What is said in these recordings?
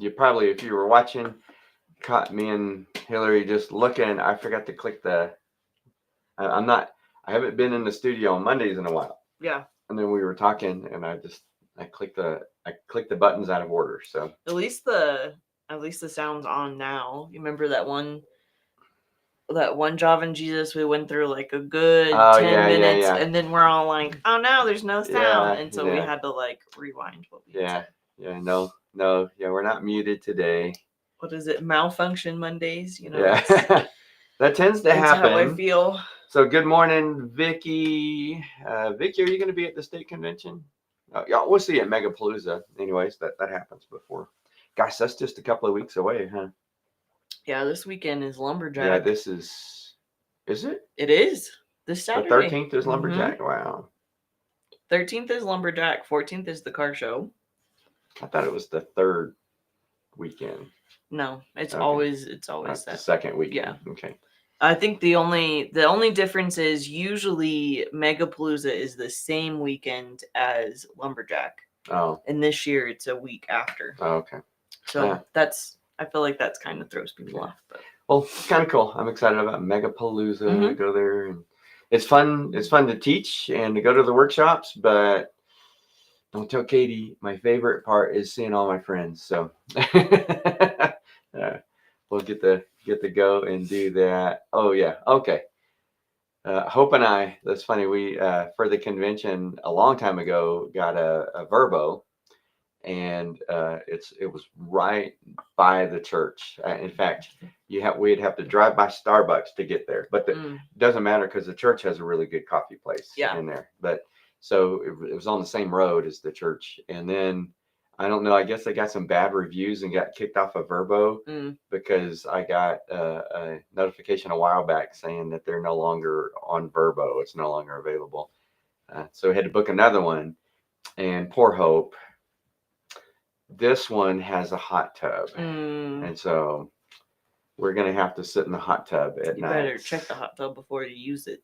you probably, if you were watching, caught me and Hillary just looking. I forgot to click I'm not, I haven't been in the studio on Mondays in a while. Yeah. And then we were talking and I clicked the buttons out of order. So at least the sound's on now. You remember that one Java and Jesus, we went through like a good 10 minutes and then we're all like, oh no, there's no sound. And so we had to like rewind what we said. No, we're not muted today. What is it? Malfunction Mondays, Yeah. That tends to happen. That's how I feel. So good morning, Vicky. Vicky, are you going to be at the state convention? Yeah, we'll see you at Megapalooza. Anyways, that happens before. Gosh, that's just a couple of weeks away, huh? Yeah, this weekend is Lumberjack. Yeah, this is it? It is. This Saturday. The 13th is Lumberjack? Mm-hmm. Wow. 13th is Lumberjack. 14th is the car show. I thought it was the third weekend. No, it's always That's the second weekend. Yeah. Okay. I think the only difference is usually Megapalooza is the same weekend as Lumberjack. Oh. And this year it's a week after. Oh, okay. So I feel like that's kind of throws people off. But. Well, it's kind of cool. I'm excited about Megapalooza. Mm-hmm. To go there, and it's fun. It's fun to teach and to go to the workshops. But don't tell Katie. My favorite part is seeing all my friends. So we'll get to go and do that. Oh yeah. Okay. Hope and I. That's funny. We for the convention a long time ago got a Verbo. And it was right by the church. In fact, we'd have to drive by Starbucks to get there, but it doesn't matter because the church has a really good coffee place in there. But so it was on the same road as the church. And then I don't know. I guess they got some bad reviews and got kicked off of Verbo because I got a notification a while back saying that they're no longer on Verbo. It's no longer available. So we had to book another one. And poor Hope. This one has a hot tub, and so we're gonna have to sit in the hot tub at night. You better check the hot tub before you use it.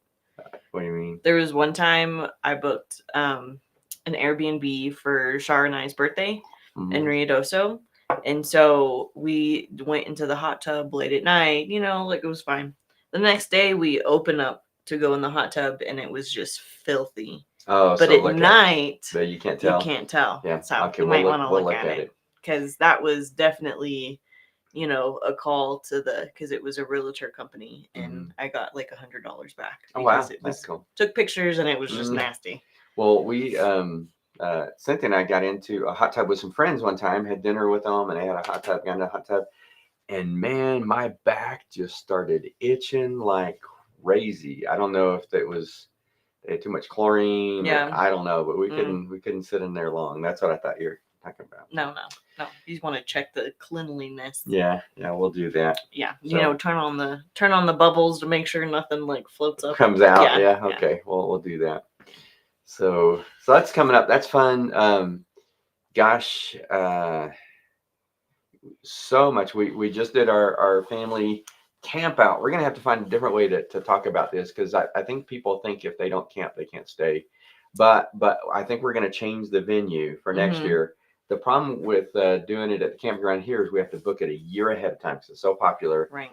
What do you mean? There was one time I booked an Airbnb for Shar and I's birthday in Ruidoso, and so we went into the hot tub late at night. Like it was fine. The next day we opened up to go in the hot tub, and it was just filthy. Oh, but so at night, but you can't tell. You can't tell. Yeah. So you might want to look at it because that was definitely, a call to because it was a realtor company, and I got like $100 back. Oh wow, that's cool. Took pictures, and it was just nasty. Well, we Cynthia and I got into a hot tub with some friends one time. Had dinner with them, and they had a hot tub. Got into a hot tub, and man, my back just started itching like crazy. I don't know if it was. They had too much chlorine. Yeah. I don't know, but we couldn't sit in there long. That's what I thought you were talking about. No. You just want to check the cleanliness. Yeah, we'll do that. Yeah. So, turn on the bubbles to make sure nothing like floats up. Comes out. Yeah. Okay. Well, we'll do that. So that's coming up. That's fun. Gosh, so much. We just did our family camp out. We're going to have to find a different way to talk about this because I think people think if they don't camp, they can't stay. But I think we're going to change the venue for next year. The problem with doing it at the campground here is we have to book it a year ahead of time because it's so popular. Right.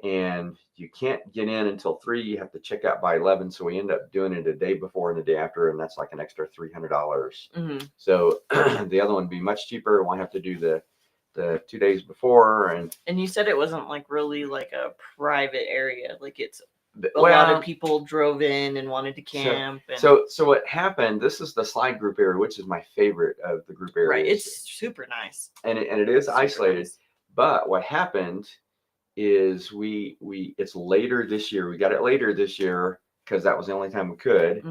And you can't get in until 3. You have to check out by 11. So we end up doing it a day before and a day after, and that's like an extra $300. So the other one would be much cheaper. Won't have to do the 2 days before. And you said it wasn't like really like a private area. Like it's a lot of people drove in and wanted to camp. So what happened, this is the slide group area, which is my favorite of the group areas. Right. It's super nice. And it is isolated. Nice. But what happened is it's later this year. We got it later this year because that was the only time we could.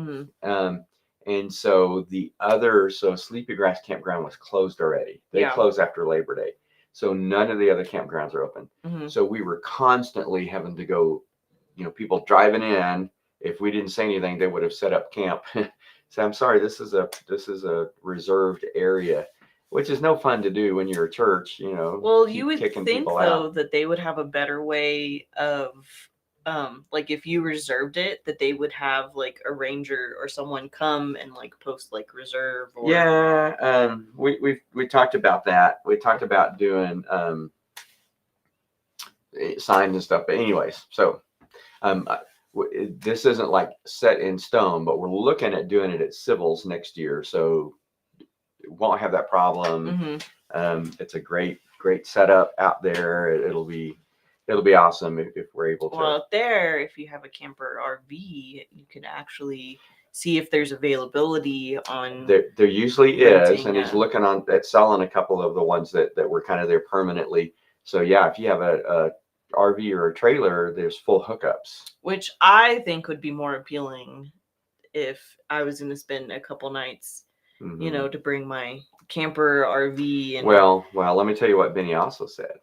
And so Sleepy Grass Campground was closed already. They closed after Labor Day. So none of the other campgrounds are open. So we were constantly having to go, people driving in. If we didn't say anything, they would have set up camp. So I'm sorry, this is a reserved area, which is no fun to do when you're a church, Well, you would think though that they would have a better way of like if you reserved it, that they would have like a ranger or someone come and like post like reserve or Yeah, we talked about that. We talked about doing signs and stuff. But anyways, so this isn't like set in stone, but we're looking at doing it at Civils next year, so won't have that problem. It's a great setup out there. It'll be awesome if we're able to. Well, out there, if you have a camper RV, you can actually see if there's availability on. There usually is, and he's looking at selling a couple of the ones that were kind of there permanently. So yeah, if you have a RV or a trailer, there's full hookups, which I think would be more appealing if I was going to spend a couple nights, you know, to bring my camper RV. And well, let me tell you what Benny also said.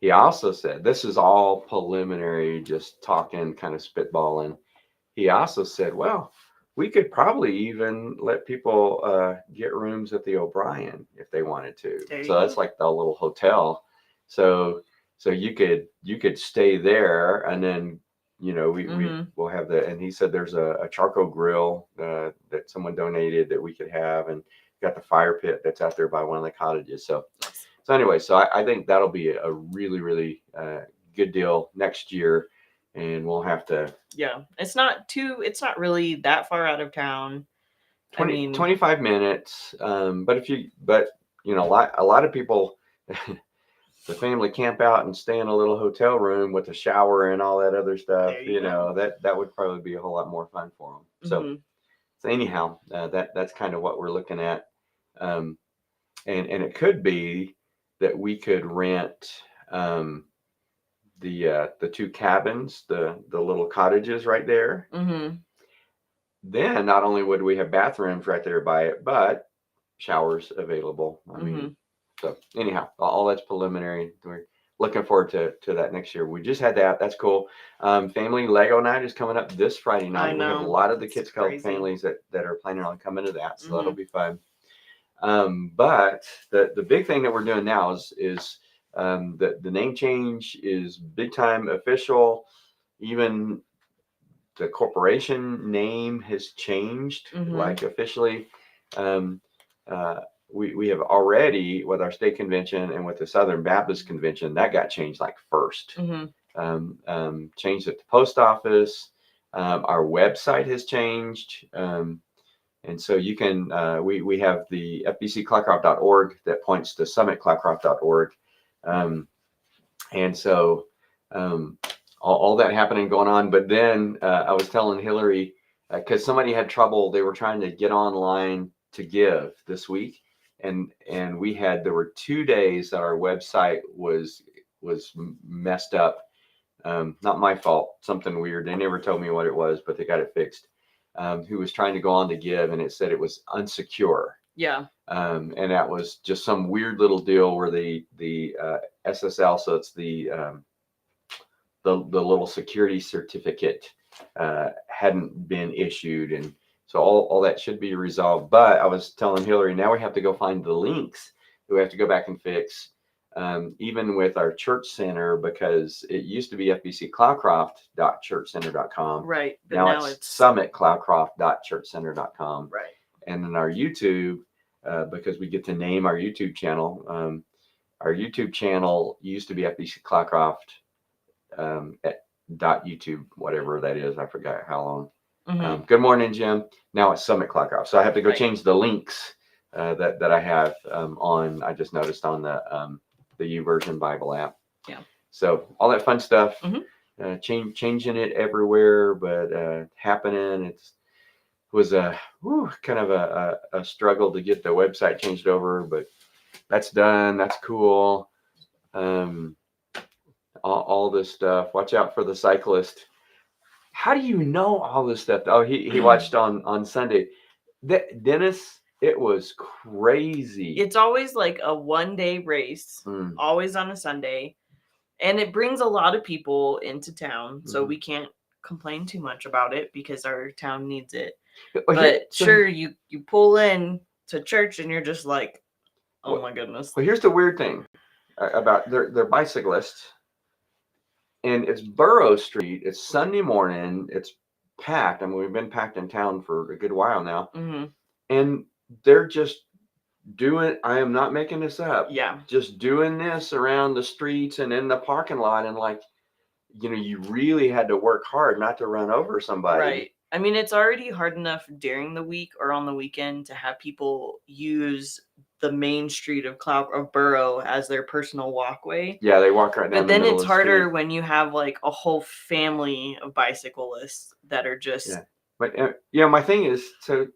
He also said, this is all preliminary, just talking, kind of spitballing. He also said, well, we could probably even let people get rooms at the O'Brien if they wanted to. So that's like the little hotel. So you could stay there, and then we'll have and he said there's a charcoal grill that someone donated that we could have, and got the fire pit that's out there by one of the cottages. So anyway, so I think that'll be a really, really good deal next year, and we'll have to. Yeah, it's not really that far out of town. 25 minutes. But a lot of people, the family camp out and stay in a little hotel room with a shower and all that other stuff. That would probably be a whole lot more fun for them. So anyhow, that's kind of what we're looking at. And it could be that we could rent the two cabins, the little cottages right there. Then not only would we have bathrooms right there by it, but showers available. I mean, so anyhow, all that's preliminary. We're looking forward to that next year. We just had that. That's cool. Family Lego night is coming up this Friday night. We have a lot of the Kids Club families that are planning on coming to that, so that'll be fun. But the big thing that we're doing now is the name change is big time official. Even the corporation name has changed, like officially. We have already, with our state convention and with the Southern Baptist Convention, that got changed like first. Changed at the post office. Our website has changed. And so you can, we have the fbcclarcroft.org that points to summitclarcroft.org. And so all that happening going on. But then I was telling Hillary, because somebody had trouble, they were trying to get online to give this week. And there were 2 days that our website was messed up. Not my fault, something weird. They never told me what it was, but they got it fixed. Who was trying to go on to give, and it said it was unsecure. Yeah. And that was just some weird little deal where the SSL, so it's the little security certificate, hadn't been issued, and so all that should be resolved. But I was telling Hillary, now we have to go find the links that we have to go back and fix. Even with our church center, because it used to be fbccloudcroft.churchcenter.com. Right. But now it's summitcloudcroft.churchcenter.com. Right. And then our YouTube, because we get to name our YouTube channel. Our YouTube channel used to be fbccloudcroft .youtube, whatever that is. I forgot how long. Good morning, Jim. Now it's Summit Cloudcroft. So I have to go change the links that I have on. I just noticed on the YouVersion Bible app. Yeah. So all that fun stuff, changing it everywhere, but happening. It was kind of a struggle to get the website changed over, but that's done. That's cool. All this stuff. Watch out for the cyclist. How do you know all this stuff? Oh, he watched on Sunday. Dennis. It was crazy. It's always like a one-day race, always on a Sunday. And it brings a lot of people into town. So we can't complain too much about it because our town needs it. But sure, you pull in to church and you're just like, oh my goodness. Well, here's the weird thing about they're bicyclists. and it's Borough Street. It's Sunday morning. It's packed. I mean, we've been packed in town for a good while now, and they're just doing. I am not making this up. Yeah. Just doing this around the streets and in the parking lot, and like, you really had to work hard not to run over somebody. Right. I mean, it's already hard enough during the week or on the weekend to have people use the main street of Borough as their personal walkway. Yeah, they walk right down. But then it's harder when you have like a whole family of bicyclists that are just. Yeah. But my thing is to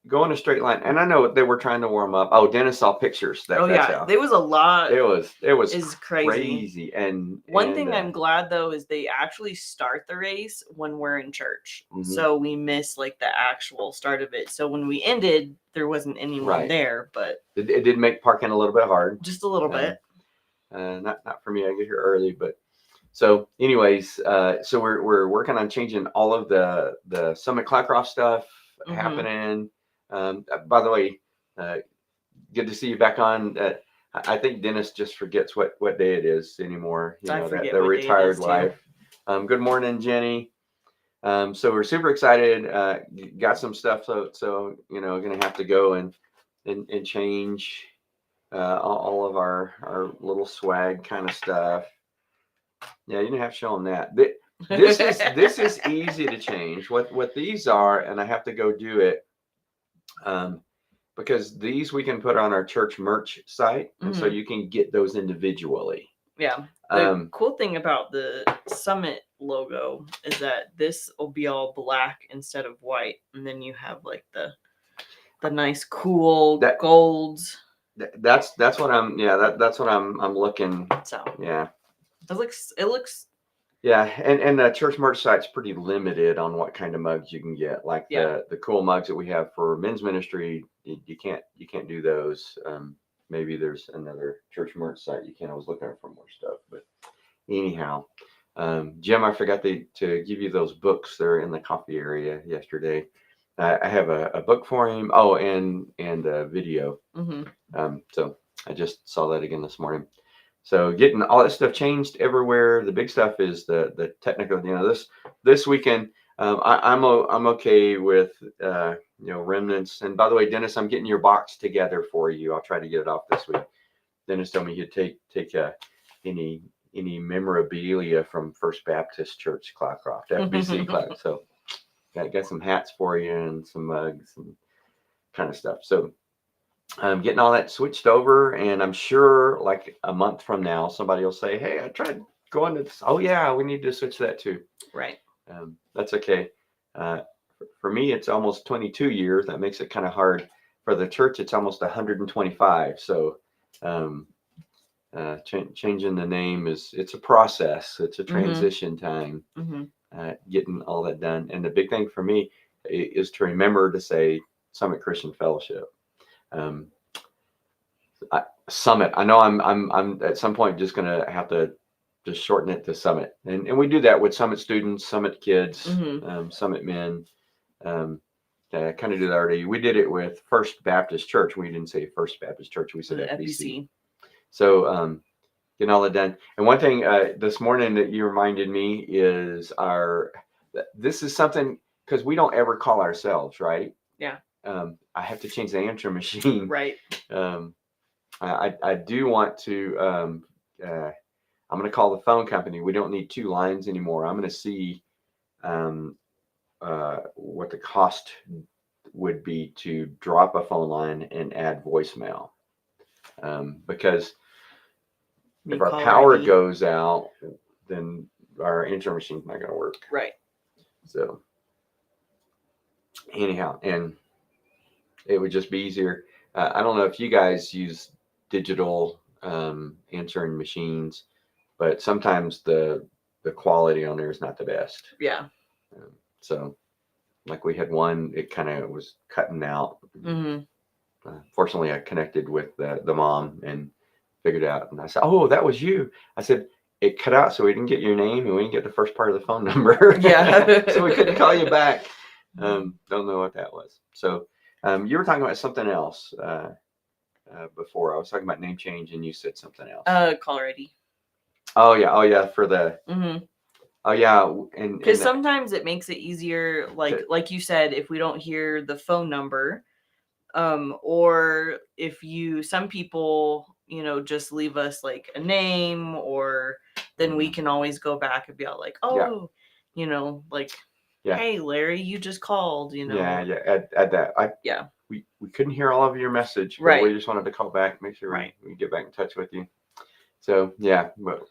go in a straight line, and I know they were trying to warm up. Oh, Dennis saw pictures. There was a lot. It was is crazy. And one thing I'm glad though is they actually start the race when we're in church, so we miss like the actual start of it. So when we ended, there wasn't anyone there, but it did make parking a little bit hard, just a little bit. Not for me. I get here early, but. So anyways, so we're working on changing all of the Summit Cloudcroft stuff happening. By the way, good to see you back on. I think Dennis just forgets what day it is anymore. That the retired life. Good morning, Jenny. So we're super excited. Got some stuff. So going to have to go and change all of our little swag kind of stuff. Yeah, you didn't have to show them that. This is easy to change. What these are, and I have to go do it. Because these we can put on our church merch site, and so you can get those individually. Yeah. The cool thing about the Summit logo is that this will be all black instead of white, and then you have like the nice cool golds. That's what I'm. Yeah, that's what I'm looking. So yeah, it looks. Yeah, and the church merch site's pretty limited on what kind of mugs you can get. Like the cool mugs that we have for men's ministry, you can't do those. Maybe there's another church merch site you can. I was looking for more stuff, but anyhow, Jim, I forgot to give you those books. They're in the coffee area yesterday. I have a book for him. Oh, and a video. So I just saw that again this morning. So getting all that stuff changed everywhere. The big stuff is the technical. This weekend, I'm okay with remnants. And by the way, Dennis, I'm getting your box together for you. I'll try to get it off this week. Dennis told me he'd take any memorabilia from First Baptist Church Cloudcroft, FBC Cloud. So got some hats for you and some mugs and kind of stuff. So I'm getting all that switched over, and I'm sure like a month from now, somebody will say, "Hey, I tried going to this. Oh yeah, we need to switch that too." Right. That's okay. For me, it's almost 22 years. That makes it kind of hard. For the church, it's almost 125. So changing the name it's a process. It's a transition time. Getting all that done. And the big thing for me is to remember to say Summit Christian Fellowship. Summit. I know I'm at some point just going to have to just shorten it to Summit. And we do that with Summit students, Summit kids, Summit men. Kind of do that already. We did it with First Baptist Church. We didn't say First Baptist Church. We said FBC. So getting all that done. And one thing this morning that you reminded me is this is something, because we don't ever call ourselves, right? Yeah. I have to change the answer machine. Right. I do want to, I'm going to call the phone company. We don't need 2 lines anymore. I'm going to see what the cost would be to drop a phone line and add voicemail. Because if our power goes out, then our answer machine's not going to work. Right. So anyhow, and it would just be easier. I don't know if you guys use digital answering machines, but sometimes the quality on there is not the best. Yeah. So like we had one, it kind of was cutting out. Fortunately, I connected with the mom and figured out, and I said, "Oh, that was you." I said, "It cut out, so we didn't get your name and we didn't get the first part of the phone number." Yeah. So we couldn't call you back. Don't know what that was. So you were talking about something else before. I was talking about name change, and you said something else. Caller ID. Oh yeah, for the Mm-hmm. oh yeah, and Because sometimes it makes it easier, like you said, if we don't hear the phone number, or if some people, just leave us like a name, or then we can always go back and be all like, oh, like, hey, Larry, you just called, Yeah, add that. We couldn't hear all of your message, but we just wanted to call back, make sure we get back in touch with you. So yeah, but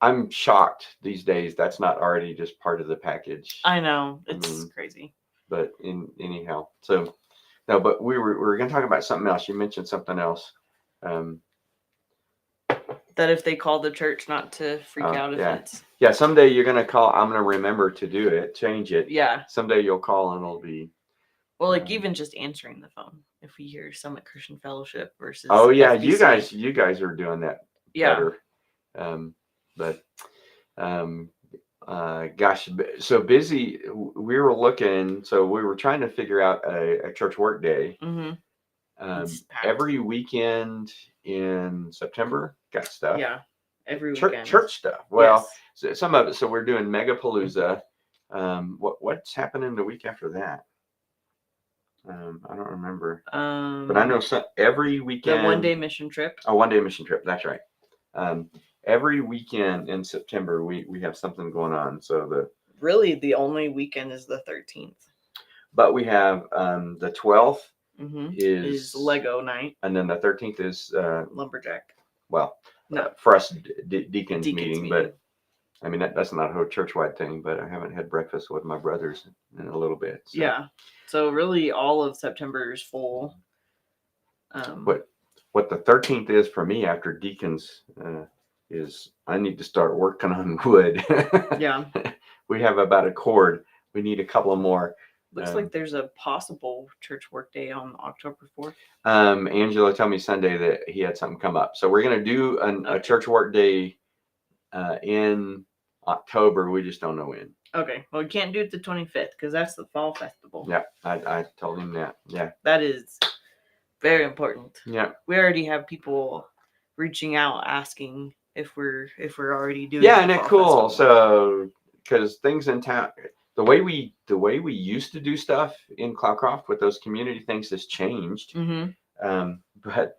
I'm shocked these days that's not already just part of the package. I know, it's crazy. But anyhow, so no, but we were going to talk about something else. You mentioned something else. That if they call the church, not to freak out if it's. Yeah, someday you're going to call. I'm going to remember to do it, change it. Yeah. Someday you'll call and it'll be. Well, like even just answering the phone. If we hear Summit Christian Fellowship versus. Oh yeah, FBC. you guys are doing that better. Gosh, so busy. We were looking, so we were trying to figure out a church work day. Mm-hmm. Every weekend in September, got stuff. Yeah, every weekend. Church stuff. Well, yes. Some of it. So we're doing Megapalooza. What's happening the week after that? I don't remember. But I know every weekend. The one-day mission trip. Oh, one-day mission trip. That's right. Every weekend in September, we have something going on. So really the only weekend is the 13th. But we have the 12th is Lego night, and then the 13th is lumberjack. Well, no, for us deacons meeting, but I mean that's not a church-wide thing. But I haven't had breakfast with my brothers in a little bit. So. Yeah, so really all of September is full. What the 13th is for me after deacons is I need to start working on wood. Yeah, we have about a cord. We need a couple of more. Looks like there's a possible church work day on October 4th. Angelo told me Sunday that he had something come up. So we're going to do a church work day in October. We just don't know when. Okay. Well, we can't do it the 25th because that's the fall festival. Yeah, I told him that. Yeah. That is very important. Yeah. We already have people reaching out asking if we're already doing. Yeah, and it's cool. Festival. So because things in town. The way we used to do stuff in Cloudcroft with those community things has changed. Mm-hmm. But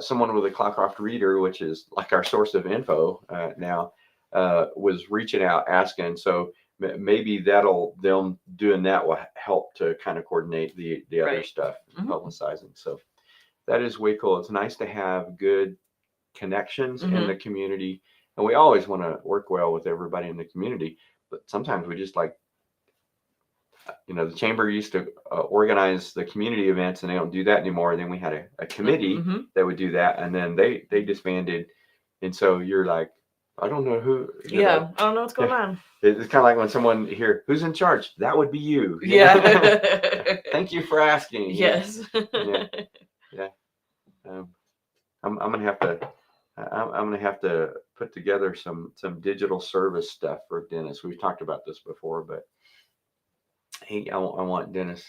someone with a Cloudcroft reader, which is like our source of info now, was reaching out asking. So maybe them doing that will help to kind of coordinate the other stuff, publicizing. So that is way cool. It's nice to have good connections in the community, and we always want to work well with everybody in the community. But sometimes we just like. The chamber used to organize the community events, and they don't do that anymore. And then we had a committee that would do that, and then they disbanded. And so you're like, I don't know who. I don't know what's going on. It's kind of like when someone here, who's in charge? That would be you. Yeah. Thank you for asking. Yes. Yeah. I'm gonna have to. I'm gonna have to put together some digital service stuff for Dennis. We've talked about this before, but. I want Dennis.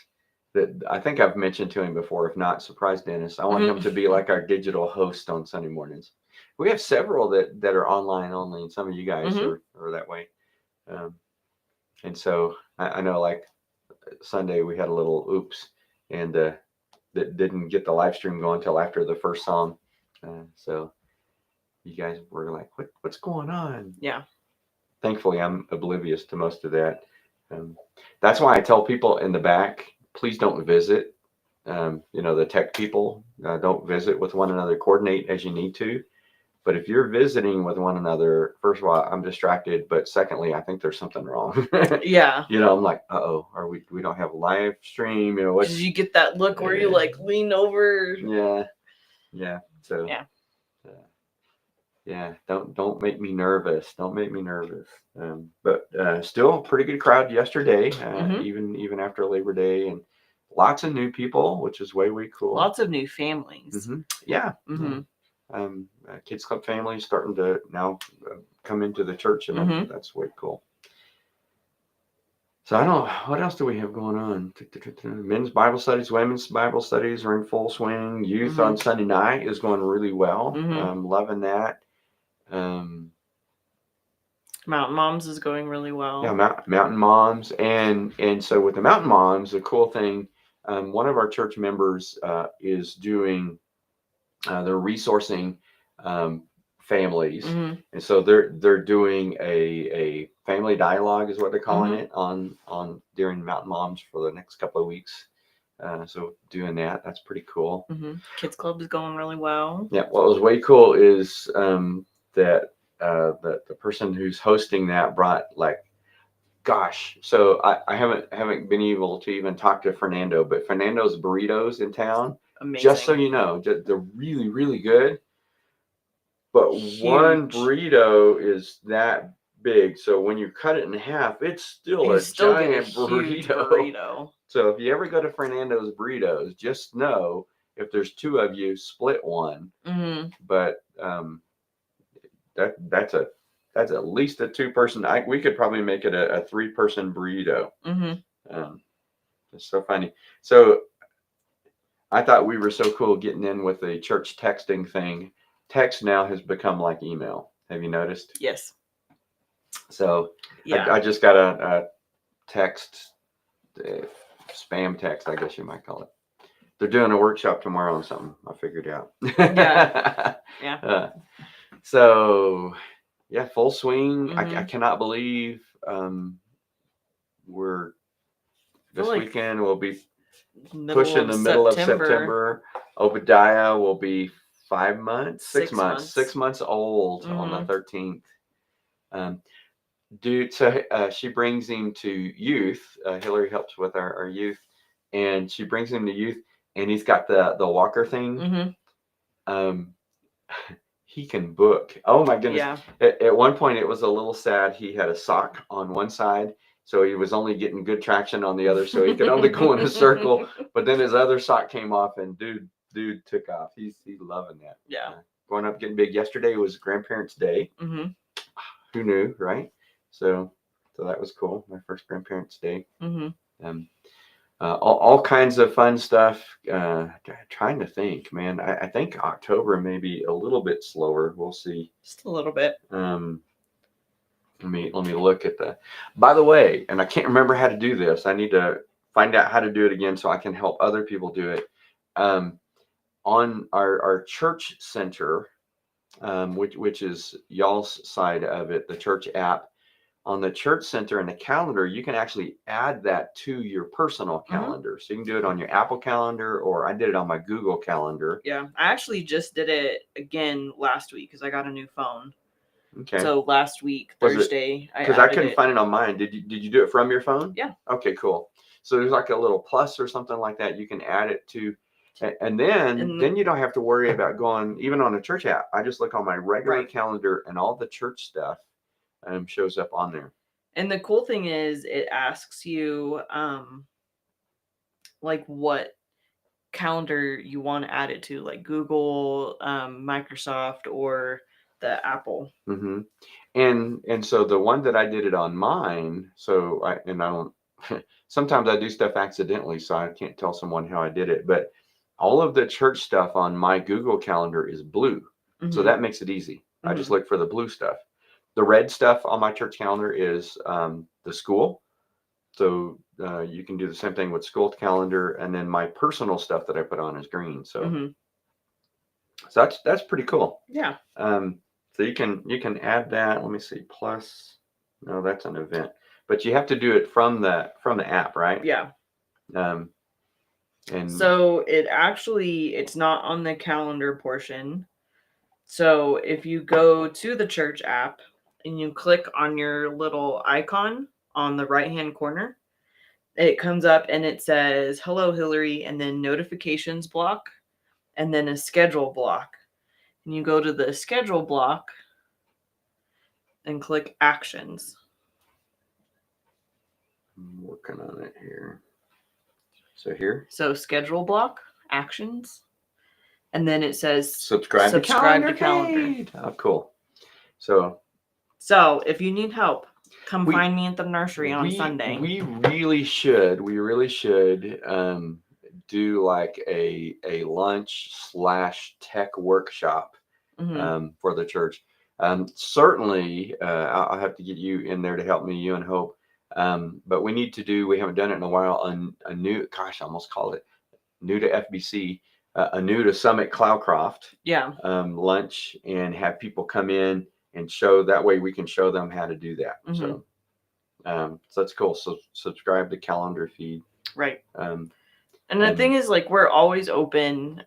That I think I've mentioned to him before. If not, surprise Dennis. I want him to be like our digital host on Sunday mornings. We have several that are online only, and some of you guys are that way. And so I know, like Sunday, we had a little oops, and that didn't get the live stream going until after the first song. So you guys were like, "What's going on?" Yeah. Thankfully, I'm oblivious to most of that. That's why I tell people in the back, please don't visit. The tech people don't visit with one another. Coordinate as you need to. But if you're visiting with one another, first of all, I'm distracted. But secondly, I think there's something wrong. Yeah. I'm like, are we don't have a live stream? Did you get that look where you like lean over? Yeah. So yeah, don't make me nervous. Don't make me nervous. But still a pretty good crowd yesterday, even after Labor Day, and lots of new people, which is way cool. Lots of new families. Yeah. Kids Club families starting to now come into the church, and that's way cool. So I don't know, what else do we have going on? Men's Bible studies, women's Bible studies are in full swing. Youth on Sunday night is going really well. I'm loving that. Mountain Moms is going really well. Yeah, Mountain Moms, and so with the Mountain Moms, the cool thing, one of our church members is doing, they're resourcing families, Mhm. and so they're doing a family dialogue is what they're calling Mhm. it on during Mountain Moms for the next couple of weeks. So doing that's pretty cool. Kids Club is going really well. Yeah, what was way cool is that the person who's hosting that brought like, gosh, so I haven't been able to even talk to Fernando, but Fernando's burritos in town, just so Amazing. you know, they're really, really good. But one Huge. burrito is that big. So when you cut it in half, it's still You a still get a giant huge burrito. burrito. So if you ever go to Fernando's Burritos, just know if there's two of you, split one. Mm-hmm. But that's at least a 2-person. We could probably make it a 3-person burrito. Mm-hmm. It's so funny. So I thought we were so cool getting in with the church texting thing. Text now has become like email. Have you noticed? Yes. So yeah, I just got a text, spam text, I guess you might call it. They're doing a workshop tomorrow on something. I figured out. Yeah. So yeah, full swing. Mm-hmm. I cannot believe we're this like weekend. We'll be middle pushing of the middle of September. September. Obadiah will be 5 months, 6 months, 6 months old on the 13th. Dude, so she brings him to youth. Hillary helps with our youth, and she brings him to youth, and he's got the walker thing. Mm-hmm. He can book. Oh my goodness! Yeah. At one point, it was a little sad. He had a sock on one side, so he was only getting good traction on the other, so he could only go in a circle. But then his other sock came off, and dude took off. He's loving that. Yeah. Growing up, getting big. Yesterday was Grandparents' Day. Mm-hmm. Who knew, right? So that was cool. My first Grandparents' Day. Mm-hmm. All kinds of fun stuff. Trying to think, man. I think October may be a little bit slower. We'll see. Just a little bit. Let me look at the. By the way, and I can't remember how to do this. I need to find out how to do it again so I can help other people do it. On our church center, which is y'all's side of it, the church app. On the church center and the calendar, you can actually add that to your personal calendar. So you can do it on your Apple calendar, or I did it on my Google calendar. Yeah, I actually just did it again last week because I got a new phone. Okay. So last week, Thursday, because I couldn't find it on mine. Did you do it from your phone? Yeah. Okay, cool. So there's like a little plus or something like that. You can add it to, and then you don't have to worry about going even on a church app. I just look on my regular calendar, and all the church stuff shows up on there. And the cool thing is it asks you like what calendar you want to add it to, like Google, Microsoft, or the Apple. Mm-hmm. And so the one that I did it on mine, so I don't sometimes I do stuff accidentally, so I can't tell someone how I did it, but all of the church stuff on my Google calendar is blue. Mm-hmm. So that makes it easy. Mm-hmm. I just look for the blue stuff. The red stuff on my church calendar is the school. So you can do the same thing with school calendar, and then my personal stuff that I put on is green. So so that's pretty cool. Yeah. So you can add that. Let me see. Plus, no, that's an event, but you have to do it from the app, right? Yeah. And so it's not on the calendar portion. So if you go to the church app and you click on your little icon on the right-hand corner, it comes up and it says, "Hello, Hillary," and then notifications block, and then a schedule block. And you go to the schedule block and click actions. I'm working on it here. So here? So schedule block, actions. And then it says subscribe to calendar. Oh, cool. So if you need help, come find me at the nursery on Sunday. We really should do like a lunch / tech workshop for the church. Certainly, I'll have to get you in there to help me, you and Hope. But we haven't done it in a while, a new, gosh, I almost called it new to FBC, a new to Summit Cloudcroft Yeah. lunch, and have people come in and show, that way we can show them how to do that. Mhm. So that's cool. So subscribe to calendar feed. Right. Um, And the thing is, like, we're always open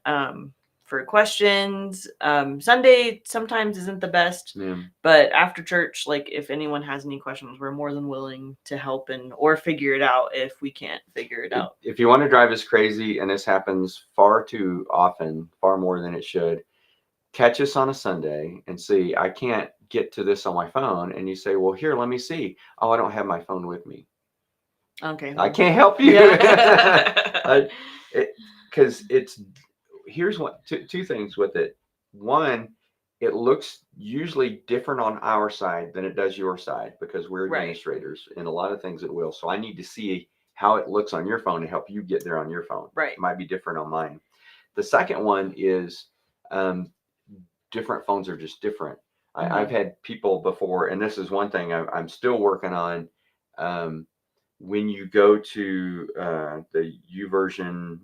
for questions. Sunday sometimes isn't the best, yeah. but after church, like, if anyone has any questions, we're more than willing to help or figure it out if we can't figure it out. If you want to drive us crazy, and this happens far too often, far more than it should, catch us on a Sunday and see, I can't get to this on my phone. And you say, well, here, let me see. Oh, I don't have my phone with me. Okay. I can't help you. Yeah. Because here's two things with it. One, it looks usually different on our side than it does your side, because we're Right. administrators, and a lot of things it will. So I need to see how it looks on your phone to help you get there on your phone. Right. It might be different on mine. The second one is different phones are just different. I've had people before, and this is one thing I'm still working on. When you go to the YouVersion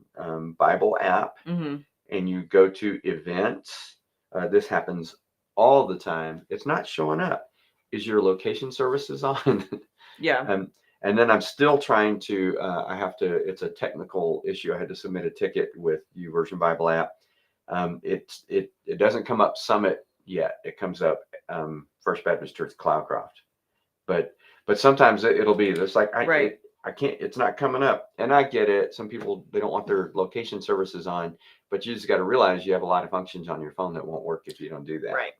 Bible app, and you go to events, this happens all the time. It's not showing up. Is your location services on? Yeah. And then I'm still trying to, it's a technical issue. I had to submit a ticket with YouVersion Bible app. It doesn't come up Summit yet. It comes up First Baptist Church Cloudcroft. But sometimes it'll be just like, Right. I can't, it's not coming up. And I get it. Some people, they don't want their location services on, but you just got to realize you have a lot of functions on your phone that won't work if you don't do that. Right.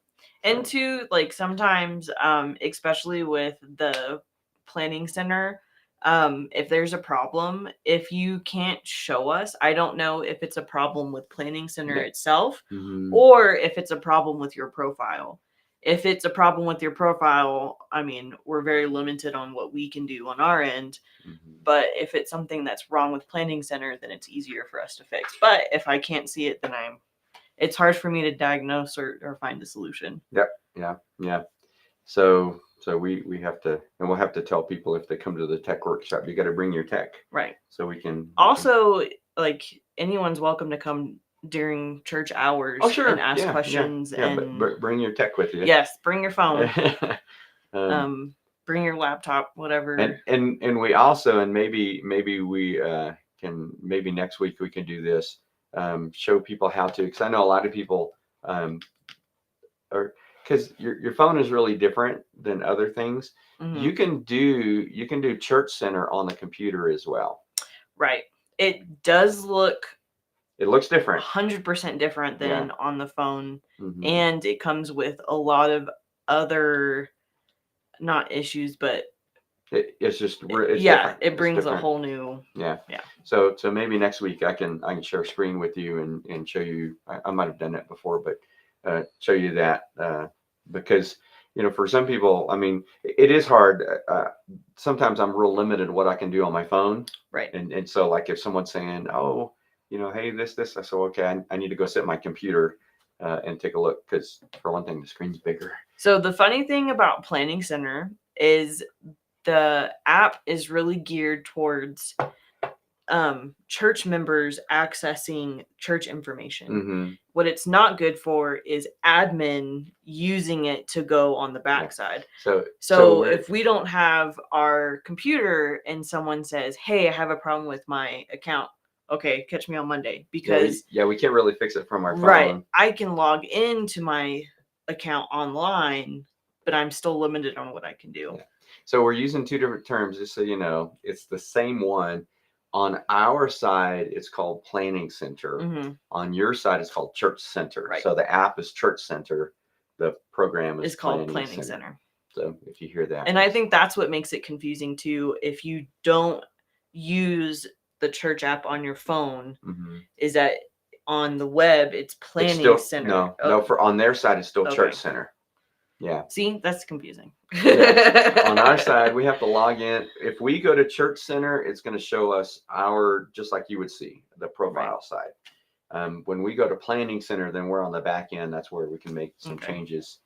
And two, like, sometimes, especially with the planning center, if there's a problem, if you can't show us, I don't know if it's a problem with planning center itself, or if it's a problem with your profile. If it's a problem with your profile, I mean, we're very limited on what we can do on our end. But if it's something that's wrong with planning center, then it's easier for us to fix. But if I can't see it, then it's hard for me to diagnose or find a solution. Yep. Yeah. So we have to, and we'll have to tell people if they come to the tech workshop, you got to bring your tech. Right. So we can also, like, anyone's welcome to come during church hours and ask questions. But bring your tech with you. Yes, bring your phone. Bring your laptop, whatever. And we also, and maybe we can, maybe next week we can do this, show people how to, because I know a lot of people because your phone is really different than other things. You can do Church Center on the computer as well. Right. It does look, it looks different, 100% different than on the phone. And it comes with a lot of other, not issues, but it's different. It brings a whole new So maybe next week I can share a screen with you and show you. I might have done that before, but show you that because for some people, I mean, it is hard. Sometimes I'm real limited what I can do on my phone. Right. And so, like, if someone's saying, oh, hey, this, I said, okay, I need to go sit at my computer and take a look, because for one thing, the screen's bigger. So the funny thing about Planning Center is the app is really geared towards church members accessing church information. What it's not good for is admin using it to go on the backside. So if we don't have our computer and someone says, hey, I have a problem with my account, okay, catch me on Monday, because we can't really fix it from our phone. Right. I can log into my account online, but I'm still limited on what I can do. So we're using two different terms, just so you know. It's the same one. On our side, it's called Planning Center. On your side, it's called Church Center. Right. So the app is Church Center. The program is called Planning Center. So if you hear that. And I think that's what makes it confusing too. If you don't use the church app on your phone, is that on the web, it's Planning Center. No, for on their side, it's still Church Center. Yeah. See, that's confusing. On our side, we have to log in. If we go to Church Center, it's going to show us just like you would see the profile side. When we go to Planning Center, then we're on the back end. That's where we can make some changes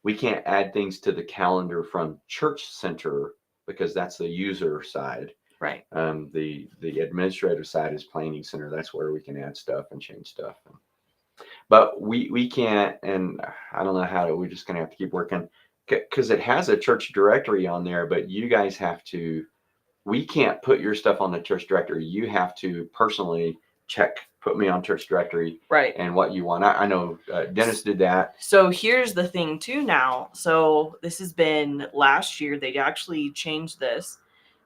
We can't add things to the calendar from Church Center because that's the user side. Right. The administrative side is Planning Center. That's where we can add stuff and change stuff. But we can't, and I don't know how to. We're just gonna have to keep working because it has a church directory on there. But you guys have to. We can't put your stuff on the church directory. You have to personally put me on church directory, right, and what you want. I know Dennis did that. So here's the thing too now. So this has been last year. They actually changed this.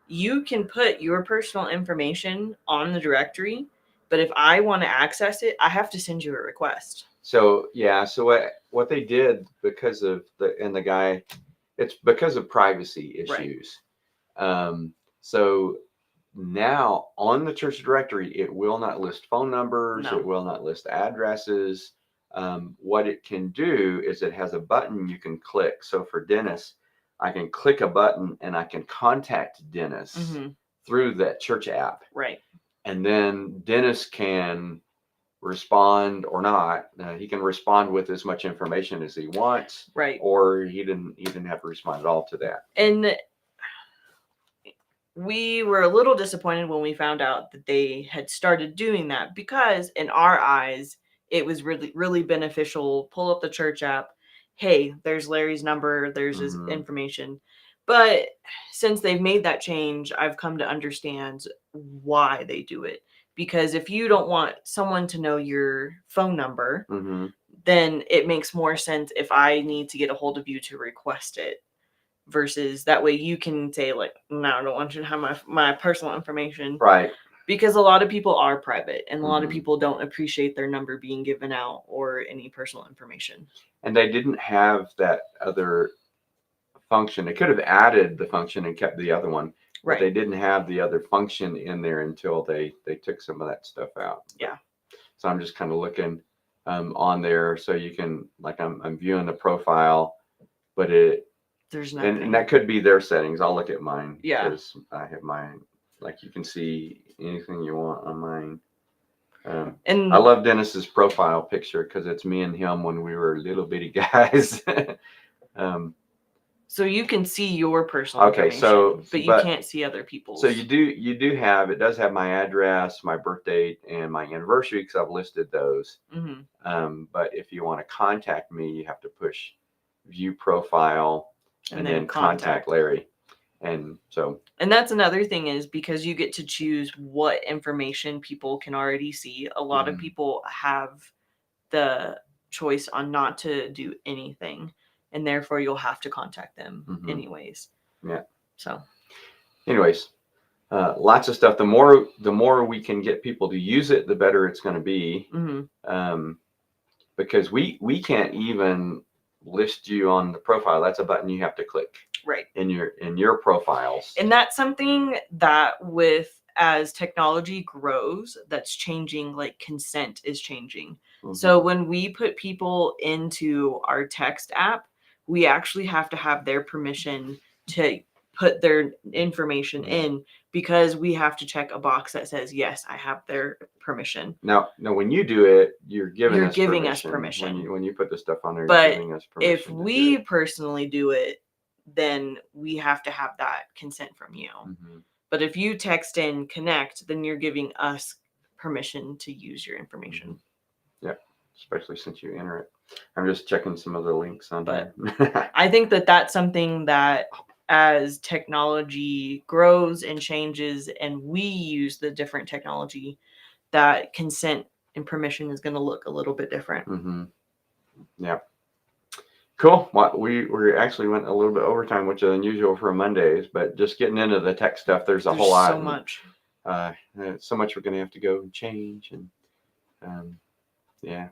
You can put your personal information on the directory, but if I want to access it, I have to send you a request. So yeah, so what they did because of the guy, it's because of privacy issues. Right. So now on the church directory, it will not list phone numbers. No. It will not list addresses. What it can do is it has a button you can click. So for Dennis, I can click a button and I can contact Dennis through that church app. Right. And then Dennis can respond or not. He can respond with as much information as he wants. Right. Or he didn't have to respond at all to that. And we were a little disappointed when we found out that they had started doing that because in our eyes, it was really, really beneficial. Pull up the church app. Hey, there's Larry's number. There's his information. But since they've made that change, I've come to understand why they do it. Because if you don't want someone to know your phone number, then it makes more sense if I need to get a hold of you to request it. Versus that way you can say like, no, I don't want you to have my personal information. Right. Because a lot of people are private and a lot of people don't appreciate their number being given out or any personal information. And they didn't have that other function. They could have added the function and kept the other one. But right. They didn't have the other function in there until they took some of that stuff out. Yeah. So I'm just kind of looking on there so you can, like I'm viewing the profile, but there's nothing. And that could be their settings. I'll look at mine. Yeah. Because I have mine. Like you can see anything you want on mine. And I love Dennis's profile picture because it's me and him when we were little bitty guys. So you can see your personal information, but you can't see other people's. So you do have, it does have my address, my birth date, and my anniversary because I've listed those. But if you want to contact me, you have to push view profile. And then contact Larry. And that's another thing is because you get to choose what information people can already see. A lot of people have the choice on not to do anything. And therefore you'll have to contact them anyways. Yeah. So anyways, lots of stuff. The more we can get people to use it, the better it's going to be. Because we can't even list you on the profile. That's a button you have to click right in your profiles. And that's something that as technology grows, that's changing. Like consent is changing. So when we put people into our text app, we actually have to have their permission to put their information in because we have to check a box that says, yes, I have their permission. Now, when you do it, you're giving us permission. When you put the stuff on there, you're giving us permission. If we personally do it, then we have to have that consent from you. But if you text in connect, then you're giving us permission to use your information. Yeah, especially since you enter it. I'm just checking some of the links on here. I think that's something that as technology grows and changes and we use the different technology, that consent and permission is going to look a little bit different. Yeah. Cool. Well, we actually went a little bit overtime, which is unusual for Mondays, but just getting into the tech stuff, there's a whole lot. So much. So much we're going to have to go and change. And yeah.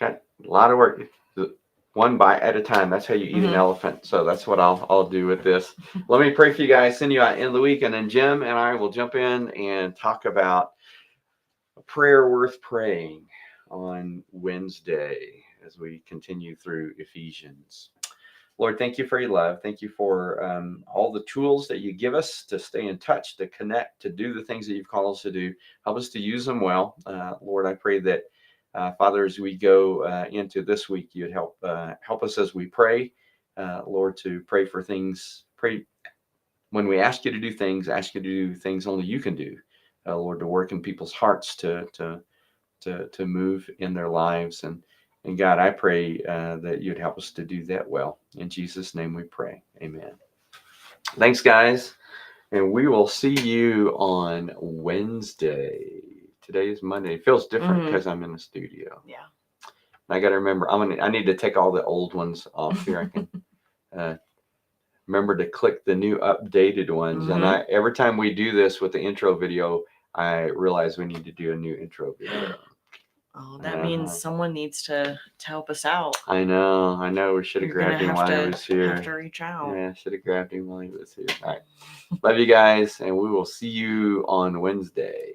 Got a lot of work. One bite at a time. That's how you eat an elephant. So that's what I'll do with this. Let me pray for you guys, send you out in the week, and then Jim and I will jump in and talk about a prayer worth praying on Wednesday as we continue through Ephesians. Lord, thank you for your love. Thank you for all the tools that you give us to stay in touch, to connect, to do the things that you've called us to do. Help us to use them well. Lord, I pray that Father, as we go into this week, you'd help us as we pray, Lord, to pray for things. Pray when we ask you to do things. Ask you to do things only you can do, Lord, to work in people's hearts, to move in their lives, and God, I pray that you'd help us to do that well. In Jesus' name, we pray. Amen. Thanks, guys, and we will see you on Wednesday. Today is Monday. It feels different because I'm in the studio. Yeah. I got to remember, I need to take all the old ones off here. I can remember to click the new updated ones. And every time we do this with the intro video, I realize we need to do a new intro video. Oh, that means someone needs to help us out. I know. We should have grabbed him while he was here. Have to reach out. Yeah, should have grabbed him while he was here. All right. Love you guys, and we will see you on Wednesday.